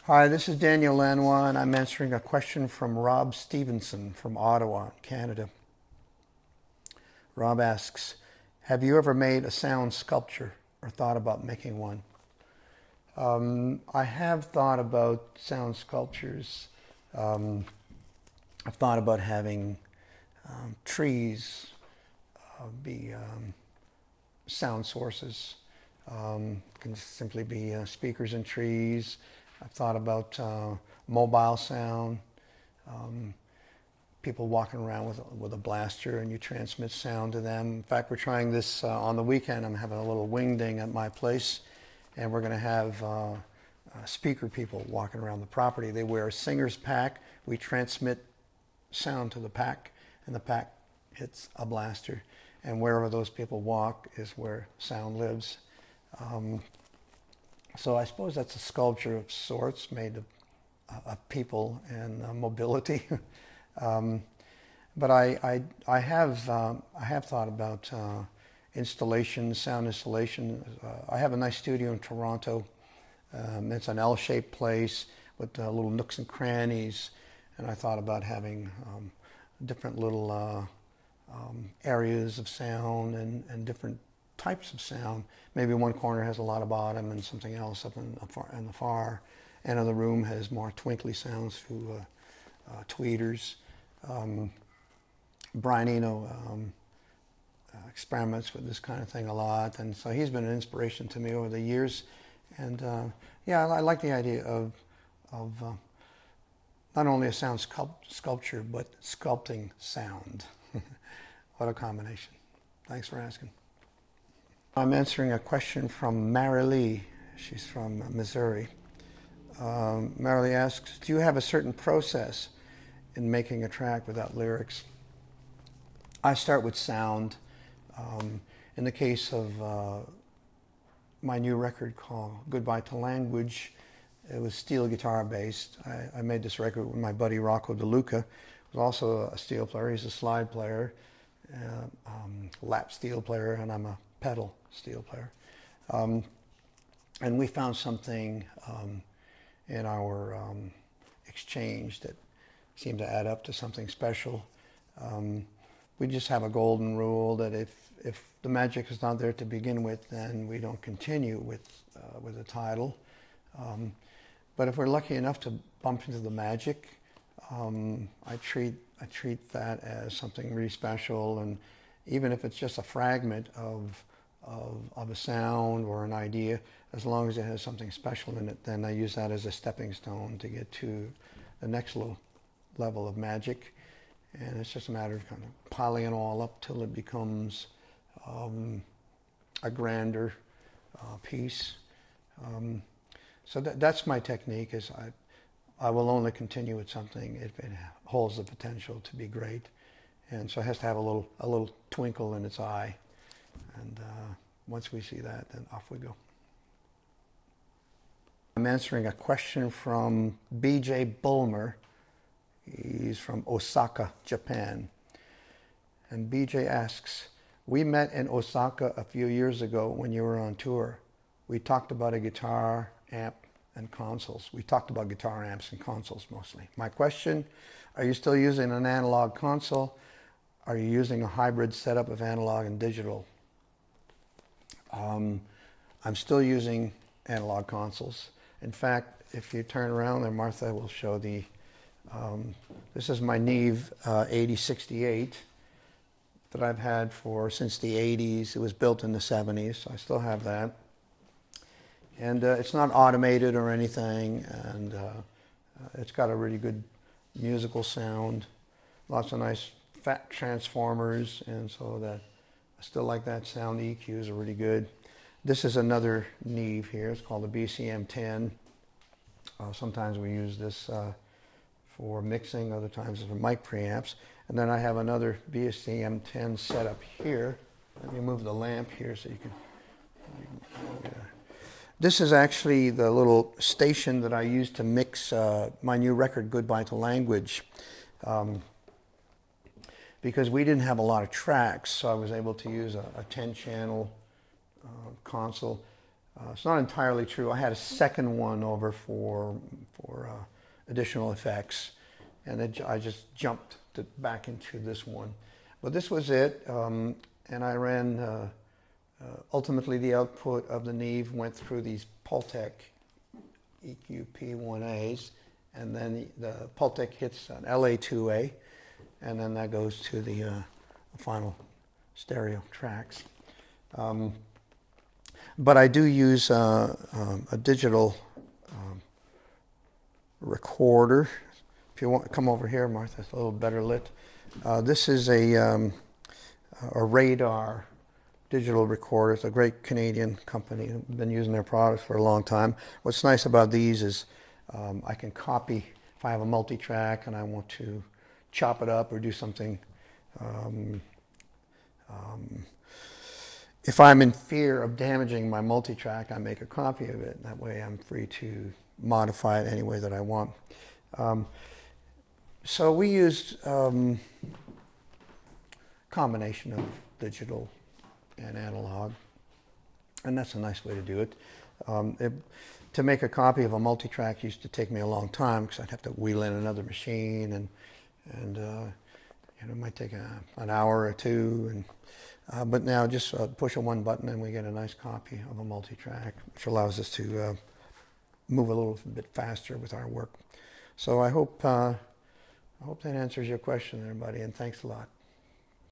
Hi, this is Daniel Lanois, and I'm answering a question from Rob Stevenson from Ottawa, Canada. Rob asks, have you ever made a sound sculpture or thought about making one? I have thought about sound sculptures. I've thought about having trees be sound sources. Can simply be speakers and trees. I've thought about mobile sound, people walking around with a blaster and you transmit sound to them. In fact, we're trying this on the weekend. I'm having a little wing ding at my place, and we're going to have speaker people walking around the property. They wear a singer's pack. We transmit sound to the pack, and the pack hits a blaster. And wherever those people walk is where sound lives. So I suppose that's a sculpture of sorts made of people and mobility. But I have thought about installation, sound installation. I have a nice studio in Toronto. It's an L-shaped place with little nooks and crannies, and I thought about having different little areas of sound and different types of sound. Maybe one corner has a lot of bottom and something else up in the far end of the room has more twinkly sounds through tweeters. Brian Eno experiments with this kind of thing a lot, and so he's been an inspiration to me over the years. And yeah, I like the idea of not only a sound sculpture, but sculpting sound. What a combination. Thanks for asking. I'm answering a question from Marilee. She's from Missouri. Marilee asks, do you have a certain process in making a track without lyrics? I start with sound. In the case of my new record called Goodbye to Language, it was steel guitar based. I made this record with my buddy Rocco DeLuca, who's also a steel player. He's a slide player, lap steel player, and I'm a pedal steel player. And we found something in our exchange that seemed to add up to something special. We just have a golden rule that if the magic is not there to begin with, then we don't continue with the title. But if we're lucky enough to bump into the magic, I treat that as something really special. And even if it's just a fragment of a sound or an idea, as long as it has something special in it, then I use that as a stepping stone to get to the next level of magic. And it's just a matter of kind of piling it all up till it becomes a grander piece. So that's my technique. Is I will only continue with something if it holds the potential to be great, and so it has to have a little twinkle in its eye. And once we see that, then off we go. I'm answering a question from B.J. Bulmer. He's from Osaka, Japan. And B.J. asks, we met in Osaka a few years ago when you were on tour. We talked about a guitar, amp, and consoles. We talked about guitar amps and consoles mostly. My question, are you still using an analog console? Are you using a hybrid setup of analog and digital? I'm still using analog consoles. In fact, if you turn around there, Martha will show this is my Neve 8068 that I've had since the 80s. It was built in the 70s, so I still have that. And it's not automated or anything, and it's got a really good musical sound, lots of nice fat transformers, and so that I still like that sound. The EQs are really good. This is another Neve here. It's called the BCM10. Sometimes we use this for mixing, other times for mic preamps. And then I have another BCM10 set up here. Let me move the lamp here so you can This is actually the little station that I use to mix my new record, Goodbye to Language. Because we didn't have a lot of tracks, so I was able to use a 10-channel console. It's not entirely true. I had a second one over for additional effects, and then I just jumped back into this one. But this was it, and I ran. Ultimately, the output of the Neve went through these Pultec EQP1As, and then the Pultec hits an LA2A, and then that goes to the final stereo tracks. But I do use a digital recorder. If you want to come over here, Martha, it's a little better lit. This is a Radar digital recorder. It's a great Canadian company. I've been using their products for a long time. What's nice about these is I can copy, if I have a multi-track and I want to chop it up or do something. If I'm in fear of damaging my multi-track, I make a copy of it. That way I'm free to modify it any way that I want. So we used combination of digital and analog, and that's a nice way to do it. To make a copy of a multi-track used to take me a long time because I'd have to wheel in another machine, and it might take an hour or two. But now just push a one button and we get a nice copy of a multi-track, which allows us to move a little bit faster with our work. So I hope that answers your question there, buddy, and thanks a lot.